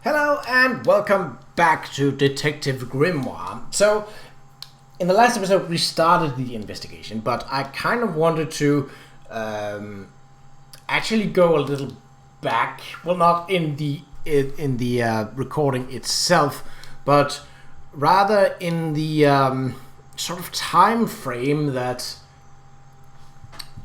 Hello and welcome back to Detective Grimoire. So, in the last episode we started the investigation, but I kind of wanted to actually go a little back. Well, not in the recording itself, but rather in the sort of time frame that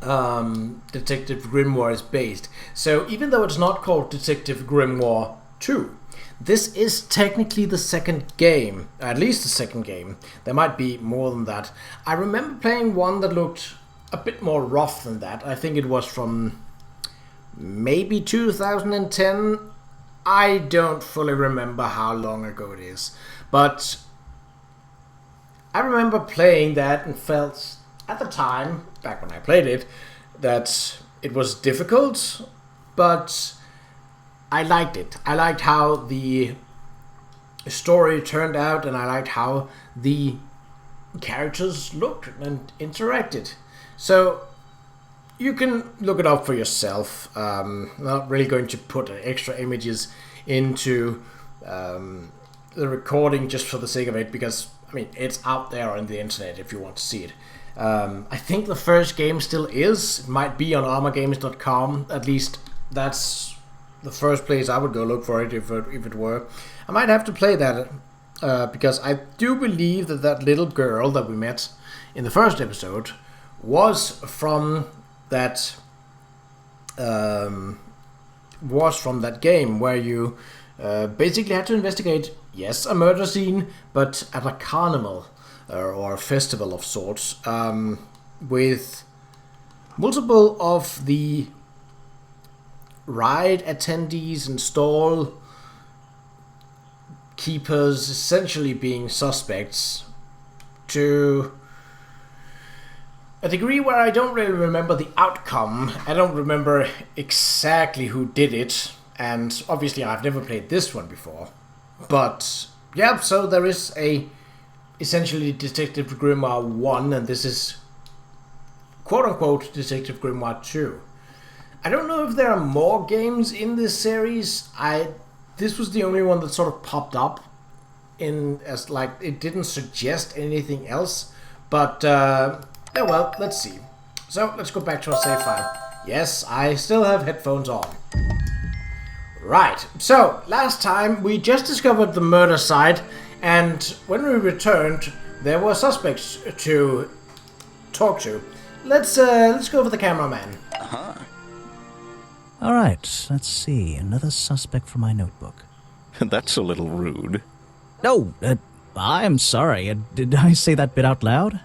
Detective Grimoire is based. So, even though it's not called Detective Grimoire 2, this is technically the second game, at least the second game. There might be more than that. I remember playing one that looked a bit more rough than that. I think it was from maybe 2010. I don't fully remember how long ago it is. But I remember playing that and felt at the time, back when I played it, that it was difficult, but I liked it. I liked how the story turned out, and I liked how the characters looked and interacted. So you can look it up for yourself. I'm not really going to put extra images into the recording just for the sake of it, because I mean it's out there on the internet if you want to see it. I think the first game still is. It might be on armorgames.com. At least that's the first place I would go look for it if it were. I might have to play that because I do believe that little girl that we met in the first episode was from that game where you basically had to investigate, yes, a murder scene, but at a carnival or a festival of sorts, with multiple of the ride attendees and stall keepers essentially being suspects to a degree where I don't really remember the outcome. I don't remember exactly who did it, and obviously I've never played this one before. But yeah, so there is essentially Detective Grimoire 1, and this is quote-unquote Detective Grimoire 2. I don't know if there are more games in this series. This was the only one that sort of popped up as like it didn't suggest anything else. But yeah, well, let's see. So let's go back to our save file. Yes, I still have headphones on. Right. So last time we just discovered the murder site, and when we returned, there were suspects to talk to. Let's go over the cameraman. All right, let's see. Another suspect for my notebook. That's a little rude. No, I'm sorry. Did I say that bit out loud?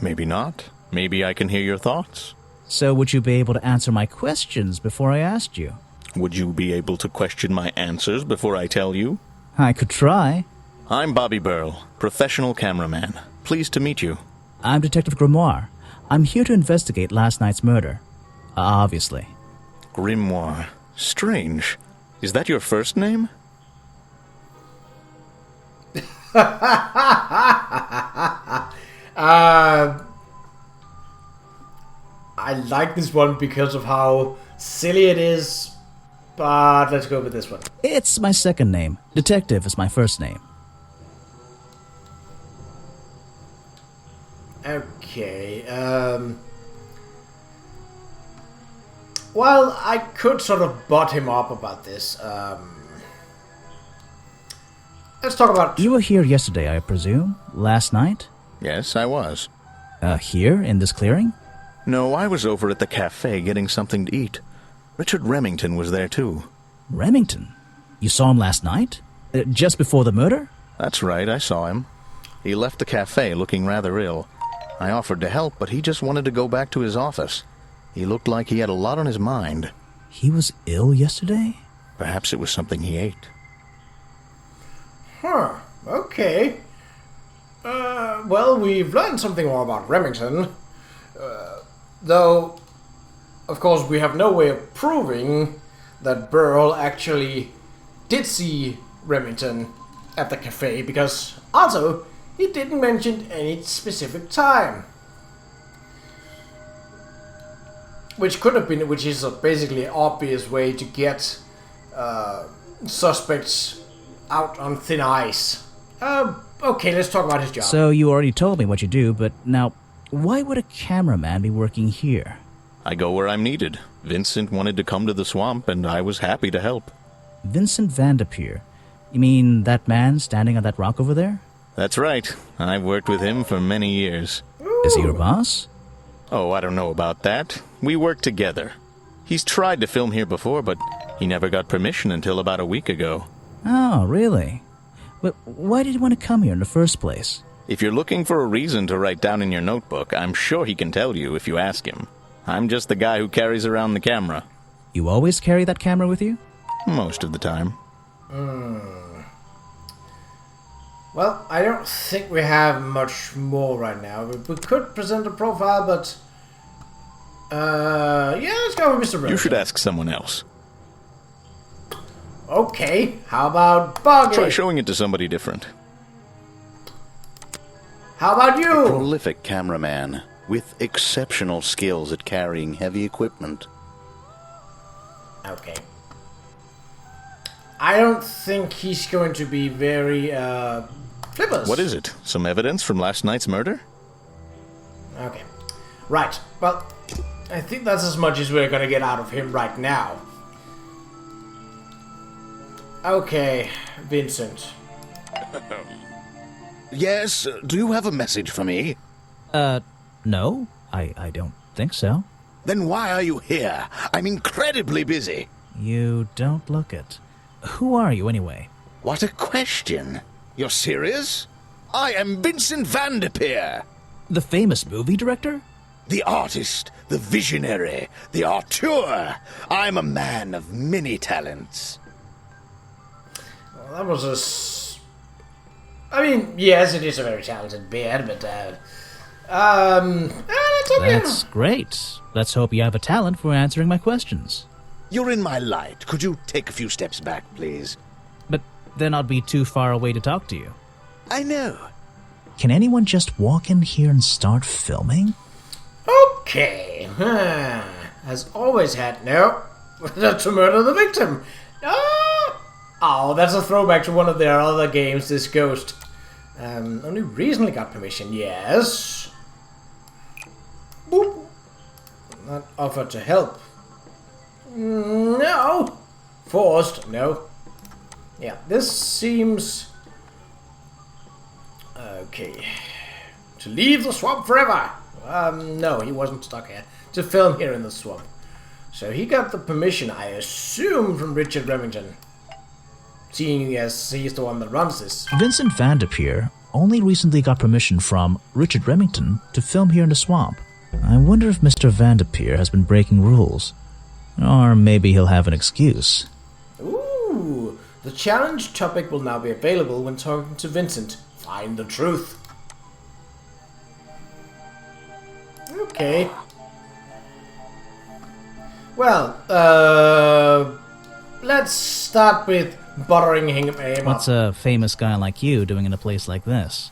Maybe not. Maybe I can hear your thoughts. So would you be able to answer my questions before I asked you? Would you be able to question my answers before I tell you? I could try. I'm Bobby Burl, professional cameraman. Pleased to meet you. I'm Detective Grimoire. I'm here to investigate last night's murder. Obviously. Grimoire. Strange. Is that your first name? I like this one because of how silly it is, but let's go with this one. It's my second name. Detective is my first name. Okay, well, I could sort of butt him up about this. Let's talk about... You were here yesterday, I presume? Last night? Yes, I was. Here, in this clearing? No, I was over at the cafe getting something to eat. Richard Remington was there too. Remington? You saw him last night? Just before the murder? That's right, I saw him. He left the cafe looking rather ill. I offered to help, but he just wanted to go back to his office. He looked like he had a lot on his mind. He was ill yesterday? Perhaps it was something he ate. Huh, okay. Well, we've learned something more about Remington. Though, of course, we have no way of proving that Burl actually did see Remington at the cafe, because also, he didn't mention any specific time. Which could have been, which is basically an obvious way to get suspects out on thin ice. Okay, let's talk about his job. So you already told me what you do, but now, why would a cameraman be working here? I go where I'm needed. Vincent wanted to come to the swamp, and I was happy to help. Vincent Vanderpeer? You mean that man standing on that rock over there? That's right. I've worked with him for many years. Is he your boss? Oh, I don't know about that. We work together. He's tried to film here before, but he never got permission until about a week ago. Oh, really? But why did you want to come here in the first place? If you're looking for a reason to write down in your notebook, I'm sure he can tell you if you ask him. I'm just the guy who carries around the camera. You always carry that camera with you? Most of the time. Well, I don't think we have much more right now. We could present a profile, but... yeah, let's go with Mr. Remington. You should ask someone else. Okay, how about Buggy? Try showing it to somebody different. How about you? Prolific cameraman with exceptional skills at carrying heavy equipment. Okay. I don't think he's going to be very, flippers. What is it? Some evidence from last night's murder? Okay. Right. Well, I think that's as much as we're gonna get out of him right now. Okay, Vincent. Yes, do you have a message for me? No, I don't think so. Then why are you here? I'm incredibly busy. You don't look it. Who are you, anyway? What a question. You're serious? I am Vincent Vanderpeer. The famous movie director? The artist, the visionary, the auteur. I'm a man of many talents. Well, that was I mean, yes, it is a very talented beard, but, That's great. Let's hope you have a talent for answering my questions. You're in my light. Could you take a few steps back, please? But then I'd be too far away to talk to you. I know. Can anyone just walk in here and start filming? Okay. Has always had... No. To murder the victim. Oh, that's a throwback to one of their other games, this ghost. Only recently got permission, yes. Boop. Not offered to help. No. Forced, no. Yeah, this seems... Okay. To leave the swamp forever. No, he wasn't stuck here. To film here in the swamp. So he got the permission, I assume, from Richard Remington. Seeing as he's the one that runs this. Vincent Vanderpeer only recently got permission from Richard Remington to film here in the swamp. I wonder if Mr. Vanderpeer has been breaking rules. Or maybe he'll have an excuse. Ooh, the challenge topic will now be available when talking to Vincent. Find the truth. Okay. Well, let's start with buttering him up. What's a famous guy like you doing in a place like this?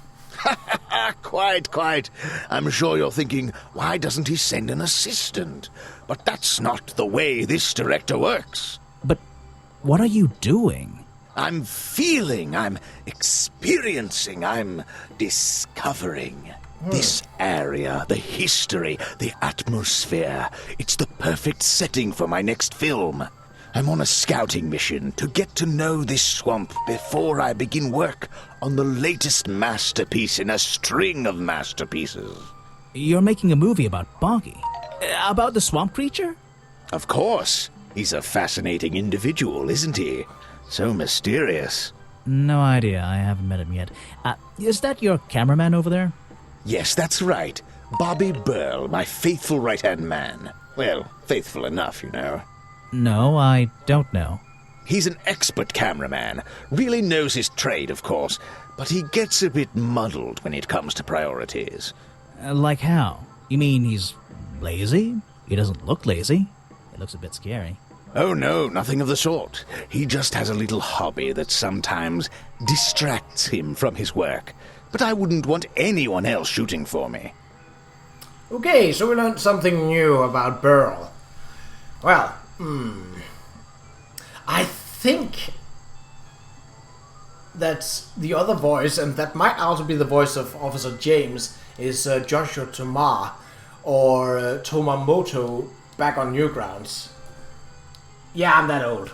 Quite. I'm sure you're thinking, why doesn't he send an assistant? But that's not the way this director works. But what are you doing? I'm feeling, I'm experiencing, I'm discovering. This area, the history, the atmosphere, it's the perfect setting for my next film. I'm on a scouting mission to get to know this swamp before I begin work on the latest masterpiece in a string of masterpieces. You're making a movie about Boggy? About the swamp creature? Of course. He's a fascinating individual, isn't he? So mysterious. No idea. I haven't met him yet. Is that your cameraman over there? Yes, that's right. Bobby Burl, my faithful right-hand man. Well, faithful enough, you know. No, I don't know. He's an expert cameraman. Really knows his trade, of course. But he gets a bit muddled when it comes to priorities. Like how? You mean he's lazy? He doesn't look lazy. It looks a bit scary. Oh no, nothing of the sort. He just has a little hobby that sometimes distracts him from his work. But I wouldn't want anyone else shooting for me. Okay, so we learned something new about Burl. Well, I think that's the other voice, and that might also be the voice of Officer James, is Joshua Tomar, or Tomamoto back on Newgrounds. Yeah, I'm that old.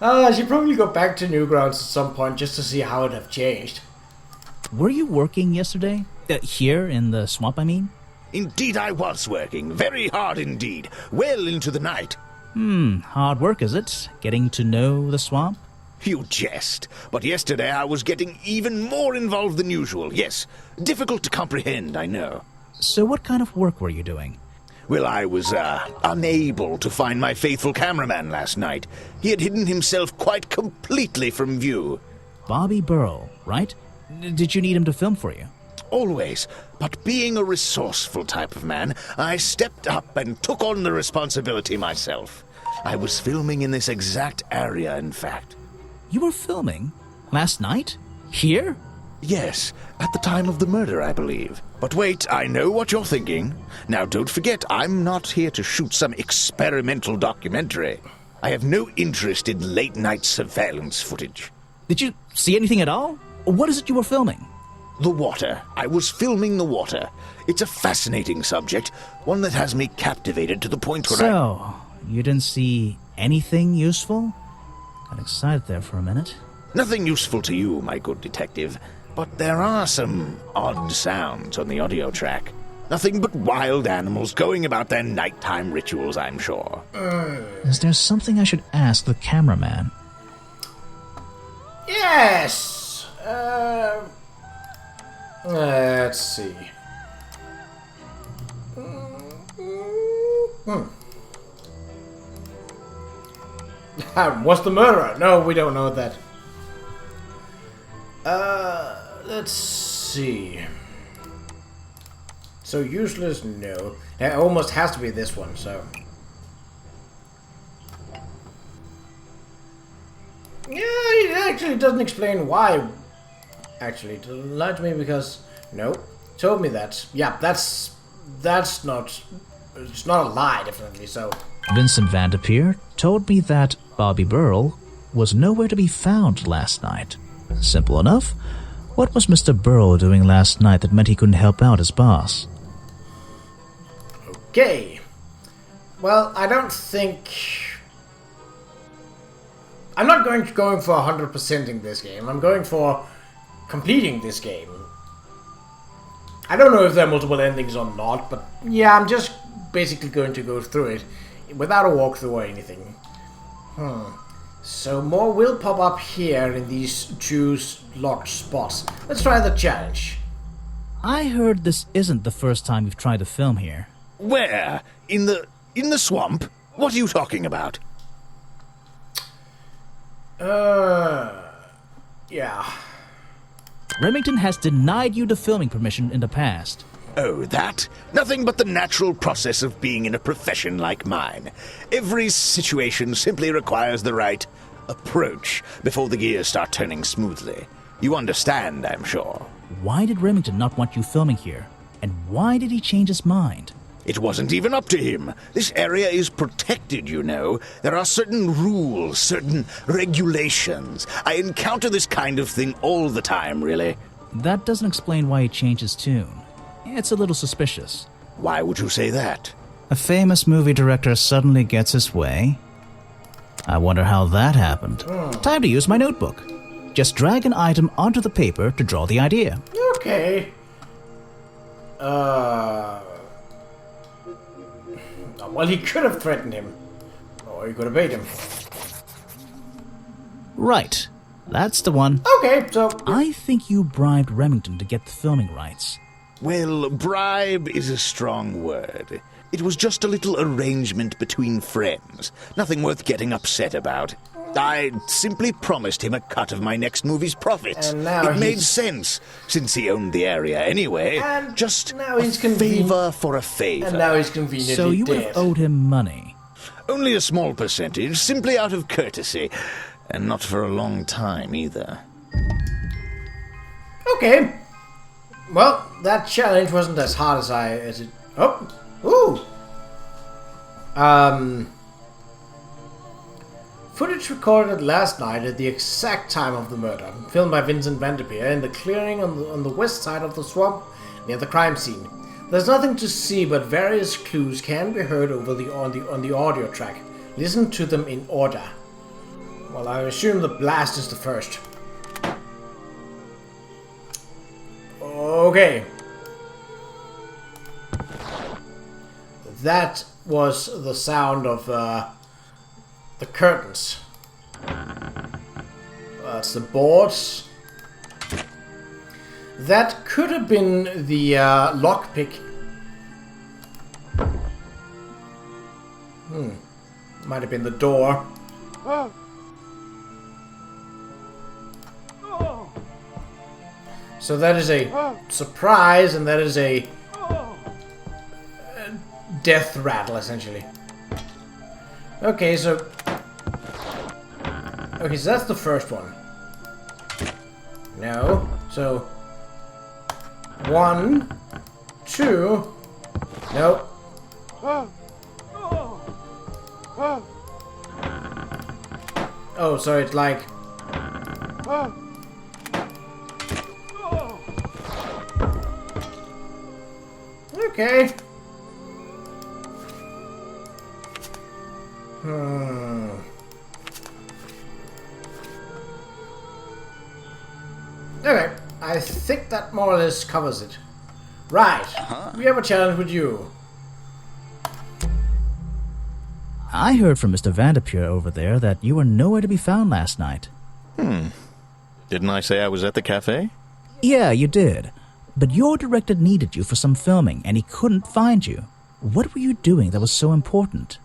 I should probably go back to Newgrounds at some point just to see how it have changed. Were you working yesterday? Here in the swamp, I mean? Indeed I was working, very hard indeed, well into the night. Hard work, is it? Getting to know the swamp? You jest, but yesterday I was getting even more involved than usual, yes. Difficult to comprehend, I know. So what kind of work were you doing? Well, I was, unable to find my faithful cameraman last night. He had hidden himself quite completely from view. Bobby Burrow, right? Did you need him to film for you? Always, but being a resourceful type of man, I stepped up and took on the responsibility myself. I was filming in this exact area, in fact. You were filming? Last night? Here? Yes, at the time of the murder, I believe. But wait, I know what you're thinking. Now, don't forget, I'm not here to shoot some experimental documentary. I have no interest in late-night surveillance footage. Did you see anything at all? What is it you were filming? The water. I was filming the water. It's a fascinating subject, one that has me captivated to the point where So, you didn't see anything useful? Got excited there for a minute. Nothing useful to you, my good detective. But there are some odd sounds on the audio track. Nothing but wild animals going about their nighttime rituals, I'm sure. Is there something I should ask the cameraman? Yes! Let's see. What's the murderer? No, we don't know that. Let's see. So useless, no. It almost has to be this one, so. Yeah, it actually doesn't explain why. Actually, it lied to me because no, told me that. Yeah, that's not. It's not a lie, definitely. So. Vincent Vanderpeer told me that Bobby Burrell was nowhere to be found last night. Simple enough. What was Mr. Burrell doing last night that meant he couldn't help out his boss? Okay. Well, I don't think. I'm not going for 100%ing this game. I'm going for completing this game. I don't know if there are multiple endings or not, but yeah, I'm just basically going to go through it without a walkthrough or anything. So more will pop up here in these choose locked spots. Let's try the challenge. I heard this isn't the first time you've tried to film here. Where? In the swamp? What are you talking about? Yeah. Remington has denied you the filming permission in the past. Oh, that? Nothing but the natural process of being in a profession like mine. Every situation simply requires the right approach before the gears start turning smoothly. You understand, I'm sure. Why did Remington not want you filming here? And why did he change his mind? It wasn't even up to him. This area is protected, you know. There are certain rules, certain regulations. I encounter this kind of thing all the time, really. That doesn't explain why he changed his tune. It's a little suspicious. Why would you say that? A famous movie director suddenly gets his way. I wonder how that happened. Time to use my notebook. Just drag an item onto the paper to draw the idea. Okay. Well, he could have threatened him. Or he could have paid him. Right. That's the one. Okay, so. I think you bribed Remington to get the filming rights. Well, bribe is a strong word. It was just a little arrangement between friends. Nothing worth getting upset about. I simply promised him a cut of my next movie's profits. And now it made sense, since he owned the area anyway. And just now a he's favor for a favor. And now he's conveniently So you would dead. have owed him money. Only a small percentage, simply out of courtesy. And not for a long time, either. Okay. Well, that challenge wasn't as hard as it. Oh! Ooh! Footage recorded last night at the exact time of the murder, filmed by Vincent van der Peer in the clearing on the west side of the swamp near the crime scene. There's nothing to see, but various clues can be heard on the audio track. Listen to them in order. Well, I assume the blast is the first. Okay. That was the sound of the curtains. That's the boards. That could have been the lockpick. Might have been the door. So that is a surprise, and that is a death rattle, essentially. Okay, so that's the first one. No, so 1, 2, nope. Oh, so it's like okay. Okay, I think that more or less covers it. Right, we have a challenge with you. I heard from Mr. van der Peer over there that you were nowhere to be found last night. Didn't I say I was at the cafe? Yeah, you did. But your director needed you for some filming, and he couldn't find you. What were you doing that was so important?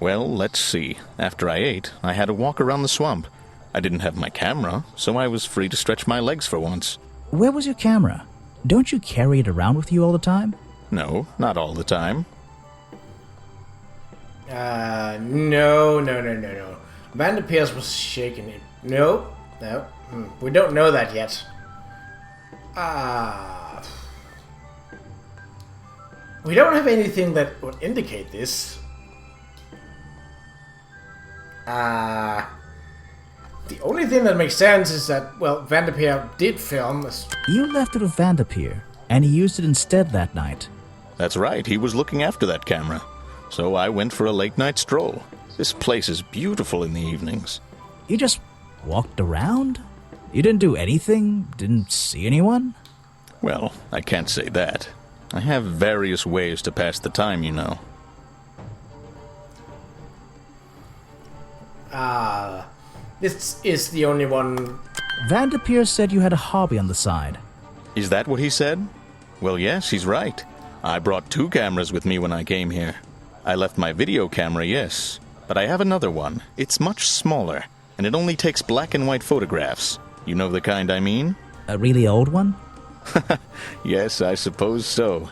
Well, let's see. After I ate, I had a walk around the swamp. I didn't have my camera, so I was free to stretch my legs for once. Where was your camera? Don't you carry it around with you all the time? No, not all the time. No. Van der Peers was shaking it. No. We don't know that yet. We don't have anything that would indicate this. The only thing that makes sense is that, well, Van der Peer did film this. You left it with Van der Peer, and he used it instead that night. That's right, he was looking after that camera. So I went for a late-night stroll. This place is beautiful in the evenings. You just walked around? You didn't do anything? Didn't see anyone? Well, I can't say that. I have various ways to pass the time, you know. This is the only one. Van der Peer said you had a hobby on the side. Is that what he said? Well, yes, he's right. I brought 2 cameras with me when I came here. I left my video camera, yes, but I have another one. It's much smaller, and it only takes black and white photographs. You know the kind I mean? A really old one? Yes, I suppose so.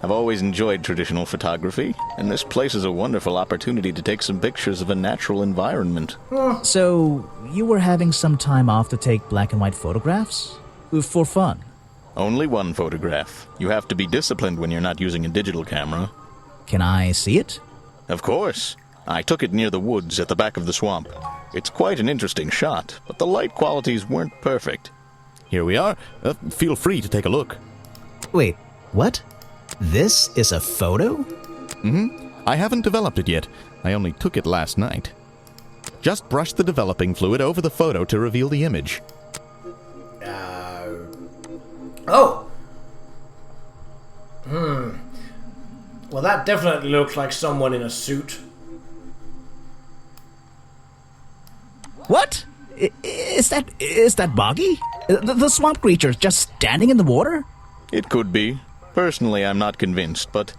I've always enjoyed traditional photography, and this place is a wonderful opportunity to take some pictures of a natural environment. So, you were having some time off to take black and white photographs? For fun? Only one photograph. You have to be disciplined when you're not using a digital camera. Can I see it? Of course. I took it near the woods at the back of the swamp. It's quite an interesting shot, but the light qualities weren't perfect. Here we are. Feel free to take a look. Wait, what? This is a photo? I haven't developed it yet. I only took it last night. Just brush the developing fluid over the photo to reveal the image. Oh! Well, that definitely looks like someone in a suit. What? Is that Boggy? The swamp creature just standing in the water? It could be. Personally, I'm not convinced, but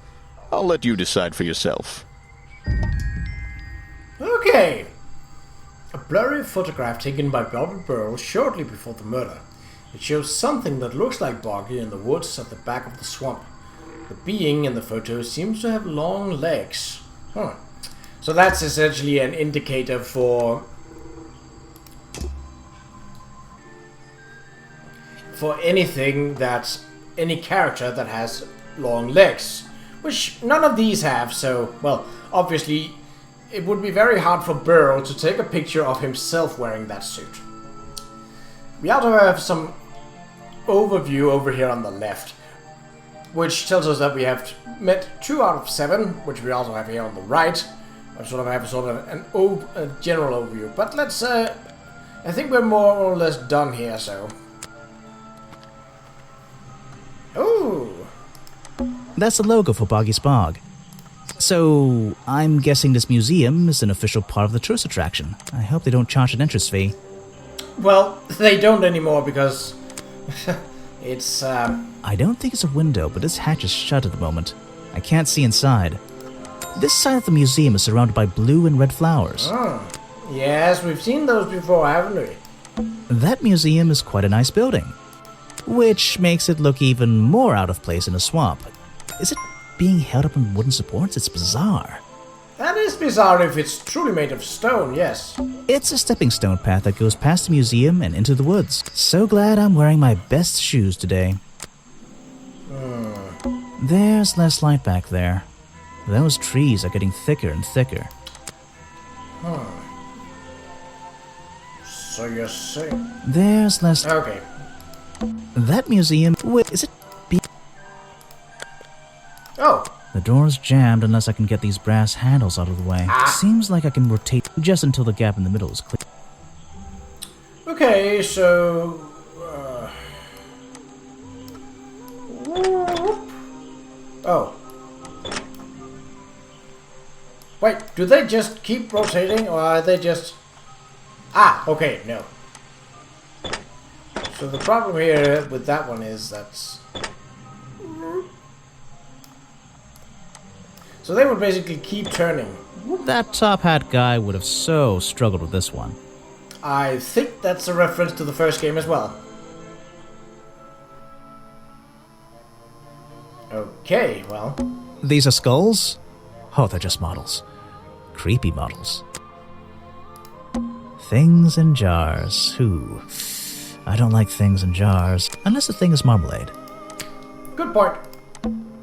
I'll let you decide for yourself. Okay. A blurry photograph taken by Robert Burrell shortly before the murder. It shows something that looks like Boggy in the woods at the back of the swamp. The being in the photo seems to have long legs. So that's essentially an indicator for anything that's any character that has long legs, which none of these have. So, well, obviously it would be very hard for Burrow to take a picture of himself wearing that suit. We also have some overview over here on the left, which tells us that we have met 2 out of 7, which we also have here on the right. I sort of have a general overview, but let's, I think we're more or less done here, so. Ooh! That's the logo for Boggy's Bog. So, I'm guessing this museum is an official part of the tourist attraction. I hope they don't charge an entrance fee. Well, they don't anymore because it's, I don't think it's a window, but this hatch is shut at the moment. I can't see inside. This side of the museum is surrounded by blue and red flowers. Oh, yes, we've seen those before, haven't we? That museum is quite a nice building, which makes it look even more out of place in a swamp. Is it being held up on wooden supports? It's bizarre. That is bizarre if it's truly made of stone, yes. It's a stepping stone path that goes past the museum and into the woods. So glad I'm wearing my best shoes today. There's less light back there. Those trees are getting thicker and thicker. So you're saying... There's less... Okay. That museum... Wait, is it... Oh! The door's jammed unless I can get these brass handles out of the way. Seems like I can rotate just until the gap in the middle is clear. Okay, so... Oh. Wait, do they just keep rotating, or are they just... Ah, okay, no. So the problem here with that one is that... So they would basically keep turning. That top hat guy would have so struggled with this one. I think that's a reference to the first game as well. Okay, well... These are skulls? Oh, they're just models. Creepy models. Things in jars. Ooh. I don't like things in jars, unless the thing is marmalade. Good point.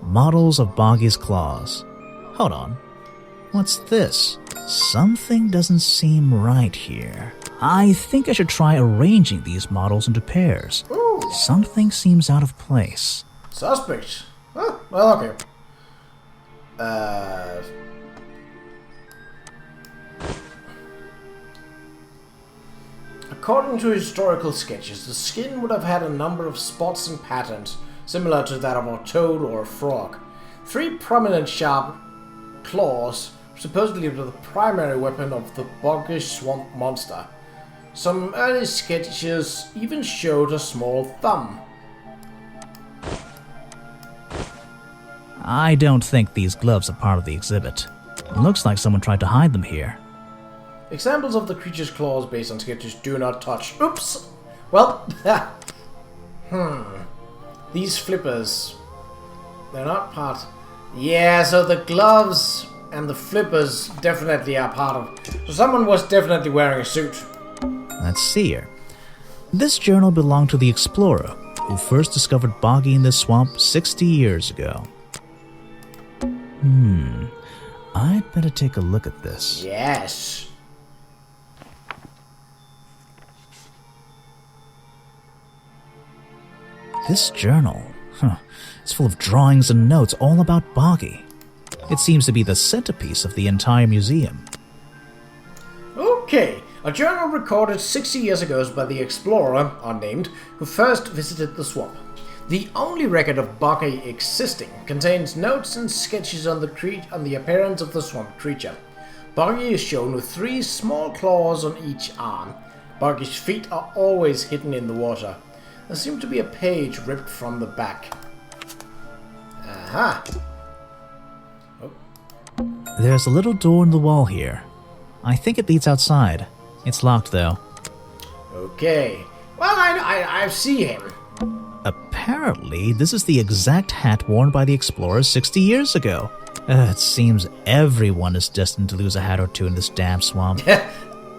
Models of Boggy's claws. Hold on. What's this? Something doesn't seem right here. I think I should try arranging these models into pairs. Ooh. Something seems out of place. Suspect. Oh, well, okay. According to historical sketches, the skin would have had a number of spots and patterns, similar to that of a toad or a frog. 3 prominent sharp claws, supposedly were the primary weapon of the boggish swamp monster. Some early sketches even showed a small thumb. I don't think these gloves are part of the exhibit. It looks like someone tried to hide them here. Examples of the creature's claws based on sketches do not touch. Oops! Well, These flippers, they're not part... Yeah, so the gloves and the flippers definitely are part of... So someone was definitely wearing a suit. Let's see here. This journal belonged to the explorer who first discovered Boggy in this swamp 60 years ago. I'd better take a look at this. Yes. This journal, it's full of drawings and notes all about Boggy. It seems to be the centerpiece of the entire museum. Okay, a journal recorded 60 years ago by the explorer, unnamed, who first visited the swamp. The only record of Boggy existing contains notes and sketches on the appearance of the swamp creature. Boggy is shown with 3 small claws on each arm. Boggy's feet are always hidden in the water. There seems to be a page ripped from the back. Aha! Oh. There's a little door in the wall here. I think it leads outside. It's locked, though. Okay. Well, I see him. Apparently, this is the exact hat worn by the explorers 60 years ago. It seems everyone is destined to lose a hat or two in this damn swamp.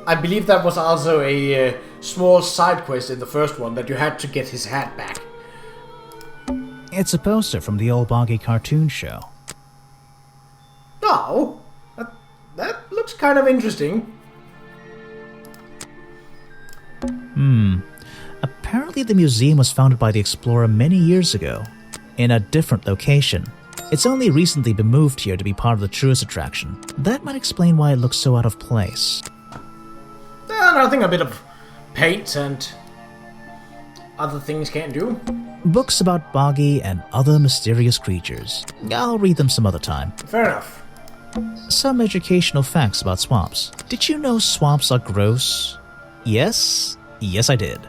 I believe that was also a small side quest in the first one, that you had to get his hat back. It's a poster from the old Boggy cartoon show. Oh, that looks looks kind of interesting. Apparently the museum was founded by the explorer many years ago, in a different location. It's only recently been moved here to be part of the tourist attraction. That might explain why it looks so out of place. I think a bit of paint and other things can't do. Books about boggy and other mysterious creatures. I'll read them some other time. Fair enough. Some educational facts about swamps. Did you know swamps are gross? Yes? Yes, I did.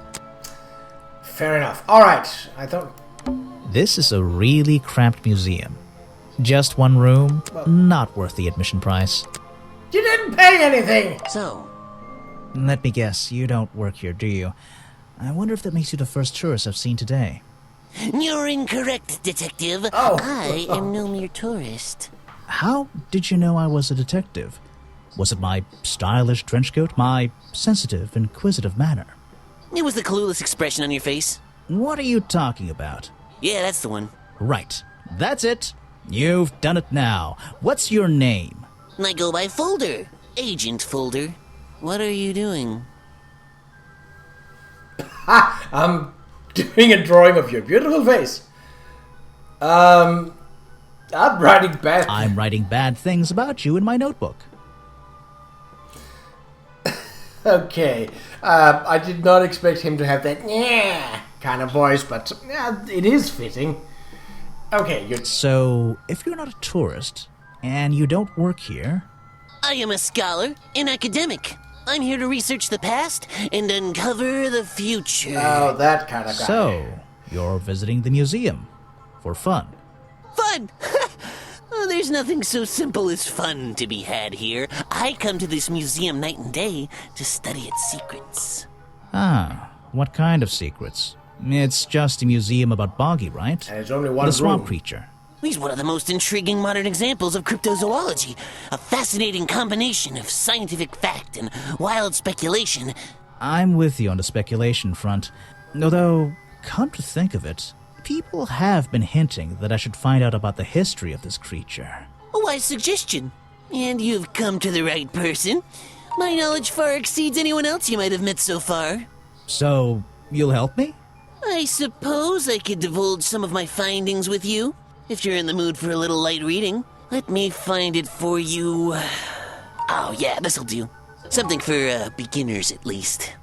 Fair enough. Alright, I thought... This is a really cramped museum. Just one room, not worth the admission price. You didn't pay anything! So, Let me guess, you don't work here, do you? I wonder if that makes you the first tourist I've seen today. you're incorrect, detective. Oh. I am no mere tourist. How did you know I was a detective? Was it my stylish trench coat, my sensitive, inquisitive manner? It was the clueless expression on your face. What are you talking about? Yeah, that's the one. Right, that's it. You've done it now. What's your name? I go by Folder. Agent Folder. What are you doing? I'm doing a drawing of your beautiful face. I'm writing bad... I'm writing bad things about you in my notebook. Okay. I did not expect him to have that yeah kind of voice, but it is fitting. Okay, you're... So, if you're not a tourist, and you don't work here... I am a scholar, an academic. I'm here to research the past and uncover the future. Oh, that kind of guy. So, you're visiting the museum. For fun. Fun! Oh, there's nothing so simple as fun to be had here. I come to this museum night and day to study its secrets. Ah, what kind of secrets? It's just a museum about Boggy, right? And it's only one The swamp room. creature. He's one of the most intriguing modern examples of cryptozoology. A fascinating combination of scientific fact and wild speculation. I'm with you on the speculation front. Although, come to think of it, people have been hinting that I should find out about the history of this creature. A wise suggestion. And you've come to the right person. My knowledge far exceeds anyone else you might have met so far. So, you'll help me? I suppose I could divulge some of my findings with you, if you're in the mood for a little light reading. Let me find it for you. Oh yeah, this'll do. Something for beginners at least.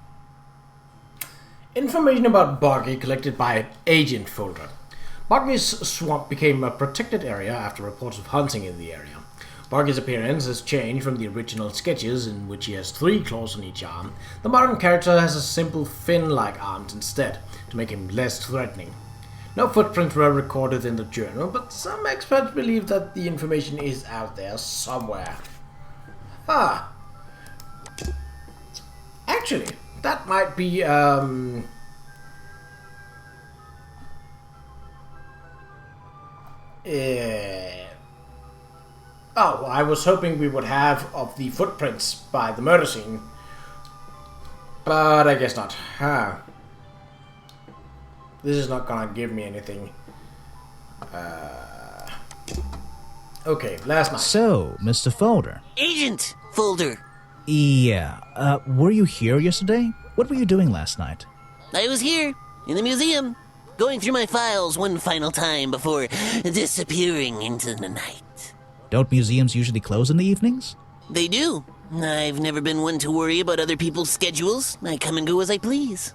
Information about Boggy collected by Agent Folder. Boggy's swamp became a protected area after reports of hunting in the area. Boggy's appearance has changed from the original sketches, in which he has 3 claws on each arm. The modern character has a simple fin-like arms instead, to make him less threatening. No footprints were recorded in the journal, but some experts believe that the information is out there somewhere. Actually, that might be, Oh, I was hoping we would have of the footprints by the murder scene. But I guess not. This is not gonna give me anything. Okay, last night. So, Mr. Folder. Agent Folder. Yeah, were you here yesterday? What were you doing last night? I was here, in the museum, going through my files one final time before disappearing into the night. Don't museums usually close in the evenings? They do. I've never been one to worry about other people's schedules. I come and go as I please.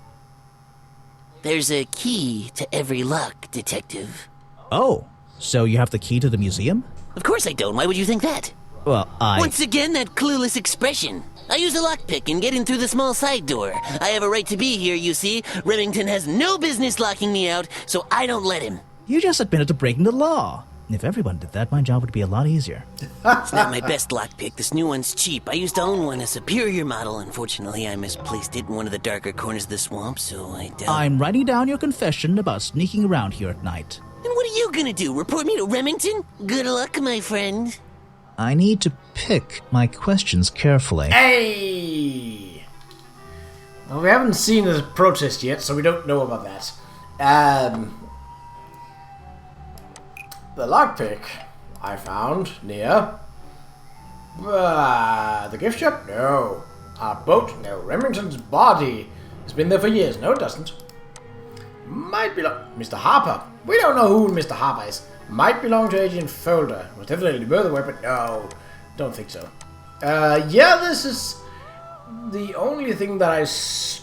There's a key to every lock, Detective. Oh, so you have the key to the museum? Of course I don't. Why would you think that? Well, Once again, that clueless expression. I use a lockpick and get in through the small side door. I have a right to be here, you see. Remington has no business locking me out, so I don't let him. You just admitted to breaking the law. If everyone did that, my job would be a lot easier. It's not my best lockpick. This new one's cheap. I used to own one, a superior model. Unfortunately, I misplaced it in one of the darker corners of the swamp, so I doubt... I'm writing down your confession about sneaking around here at night. And what are you gonna do? Report me to Remington? Good luck, my friend. I need to pick my questions carefully. Hey! Well, we haven't seen the protest yet, so we don't know about that. The lockpick I found near The gift shop? No. Our boat? No. Remington's body has been there for years. No, it doesn't. Might belong... Mr. Harper. We don't know who Mr. Harper is. Might belong to Agent Folder. Was definitely murder weapon. No. Don't think so. Yeah, this is the only thing that I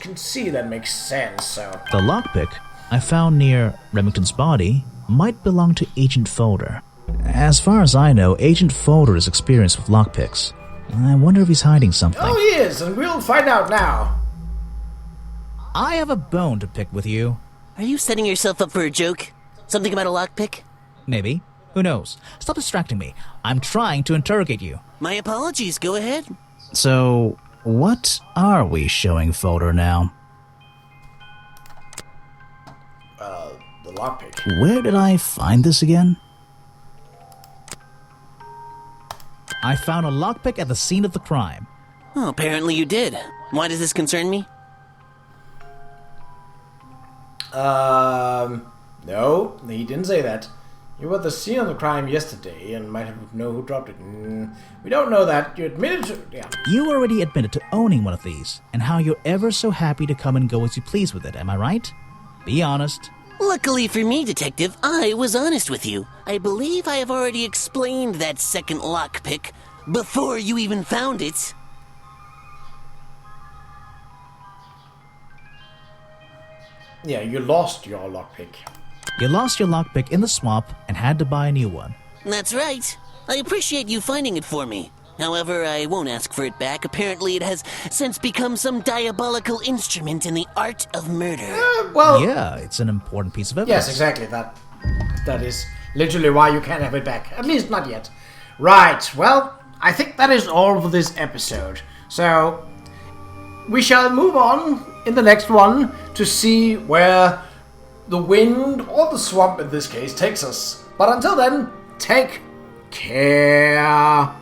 can see that makes sense, so... The lockpick I found near Remington's body might belong to Agent Folder. As far as I know, Agent Folder is experienced with lockpicks. I wonder if he's hiding something. Oh, he is, and we'll find out now. I have a bone to pick with you. Are you setting yourself up for a joke? Something about a lockpick? Maybe. Who knows? Stop distracting me. I'm trying to interrogate you. My apologies, go ahead. So, what are we showing Folder now? The lockpick. Where did I find this again? I found a lockpick at the scene of the crime. Oh, apparently you did. Why does this concern me? No, he didn't say that. You were at the scene of the crime yesterday and might have know who dropped it. We don't know that. You admitted to... Yeah. You already admitted to owning one of these, and how you're ever so happy to come and go as you please with it, am I right? Be honest. Luckily for me, Detective, I was honest with you. I believe I have already explained that second lockpick before you even found it. Yeah, you lost your lockpick. You lost your lockpick in the swamp and had to buy a new one. That's right. I appreciate you finding it for me. However, I won't ask for it back. Apparently, it has since become some diabolical instrument in the art of murder. Well... Yeah, it's an important piece of evidence. Yes, exactly. That is literally why you can't have it back. At least not yet. Right, well, I think that is all for this episode. So, we shall move on in the next one to see where the wind, or the swamp in this case, takes us. But until then, take care.